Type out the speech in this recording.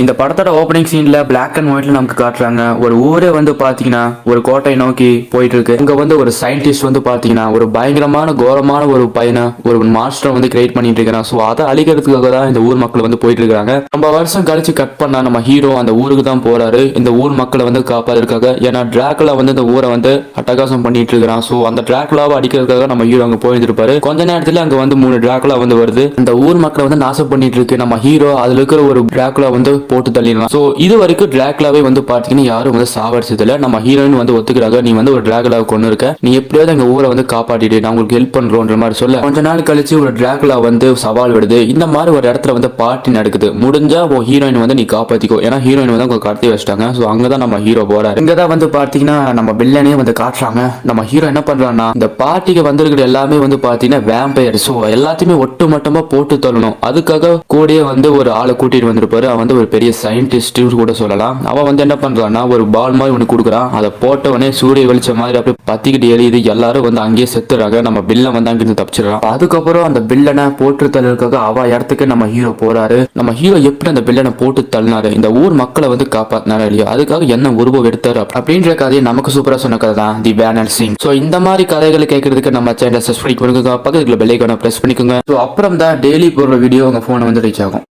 இந்த படத்தோட ஓப்பனிங் சீன்ல பிளாக் அண்ட் ஒயிட்ல நமக்கு காட்டுறாங்க. ஒரு ஊரே வந்து பாத்தீங்கன்னா ஒரு கோட்டை நோக்கி போயிட்டு இருக்கு. இங்க வந்து ஒரு சயின்டிஸ்ட் வந்து பாத்தீங்கன்னா ஒரு பயங்கரமான கோரமான ஒரு பையனை ஒரு மாஸ்டர் வந்து கிரியேட் பண்ணிட்டு இருக்கிறான். சோ அதை அழிக்கிறதுக்காக தான் இந்த ஊர் மக்கள் வந்து போயிட்டு இருக்காங்க. நம்ம வருஷம் கழிச்சு கட் பண்ணா நம்ம ஹீரோ அந்த ஊருக்கு தான் போறாரு. இந்த ஊர் மக்களை வந்து காப்பாதுக்காக. ஏன்னா டிராக்குலா வந்து இந்த ஊரை வந்து அட்டகாசம் பண்ணிட்டு இருக்கிறான். சோ அந்த டிராக்குலாவை அடிக்கிறதுக்காக நம்ம ஹீரோ அங்க போயிட்டு இருப்பாரு. கொஞ்ச நேரத்துல அங்க வந்து 3 டிராக்குலா வந்து வருது. இந்த ஊர் மக்களை வந்து நாசம் பண்ணிட்டு இருக்கு. நம்ம ஹீரோ அதுல இருக்கிற ஒரு டிராக்குலா வந்து போட்டு தள்ளிடலாம். சோ இது வரைக்கும் டிராகுலாவே வந்து பாத்தீங்கன்னா யாரும் வந்து சாவடிச்சதுல நம்ம ஹீரோயின் வந்து ஒத்துக்கிறாங்க. நீ வந்து ஒரு டிராகுலாவை கொண்டு இருக்க, நீ எப்படியாவது எங்க ஊரை வந்து காப்பாட்டிடு, நான் உங்களுக்கு ஹெல்ப் பண்றோன்ற மாதிரி சொல்ல கொஞ்ச நாள் கழிச்சு ஒரு டிராகுலா வந்து சவால் விடுது. இந்த மாதிரி ஒரு இடத்துல வந்து பார்ட்டி நடக்குது. முடிஞ்சா உன் ஹீரோயின் வந்து நீ காப்பாத்திக்கோ. ஏன்னா ஹீரோயின் வந்து அவங்க கடத்தி வச்சிட்டாங்க. சோ அங்கதான் நம்ம ஹீரோ போறாரு. இங்கதான் வந்து பாத்தீங்கன்னா நம்ம வில்லனே வந்து காட்டுறாங்க. நம்ம ஹீரோ என்ன பண்றான்னா இந்த பார்ட்டிக்கு வந்திருக்கிற எல்லாமே வந்து பாத்தீங்கன்னா வேம்பயர். சோ எல்லாத்தையுமே ஒட்டு மொத்தமா போட்டு தள்ளணும். அதுக்காக கூடயே வந்து ஒரு ஆளை கூட்டிட்டு வந்திருப்பாரு. அவன் வந்து ஒரு பெரிய சயின்டிஸ்ட் கூட சொல்லலாம். அவன் வந்து என்ன பண்றான்னா ஒரு பால் மாதிரி ஒன்று கொடுக்குறான். அதை போட்டவனே சூரிய வெளிச்சம் மாதிரி அப்படியே பத்திக்கிட்டு எரியுது. எல்லாரும் வந்து அங்கேயே செத்துறாங்க. நம்ம பில்ல வந்து அங்கிருந்து தப்பிச்சிடறான். அதுக்கப்புறம் அந்த பில்லனை போட்டு தள்ளுறதுக்காக அவ இடத்துக்கு நம்ம ஹீரோ போறாரு. நம்ம ஹீரோ எப்படி அந்த பில்லனை போட்டு தள்ளினாரு, இந்த ஊர் மக்களை வந்து காப்பாத்தினாரு இல்லையா, அதுக்காக என்ன உருவம் எடுத்தாரு அப்படின்ற கதையை நமக்கு சூப்பரா சொன்ன கதை தான் தி வேன் அண்ட் சிங். சோ இந்த மாதிரி கதைகளை கேட்கறதுக்கு நம்ம சேனலை சப்ஸ்கிரைப் பண்ணுங்க, பக்கத்துல பெல் ஐகானை பிரஸ் பண்ணிக்கோங்க. ஸோ அப்புறம் தான் டெய்லி போடுற வீடியோ உங்க போனை வந்து ரீச் ஆகும்.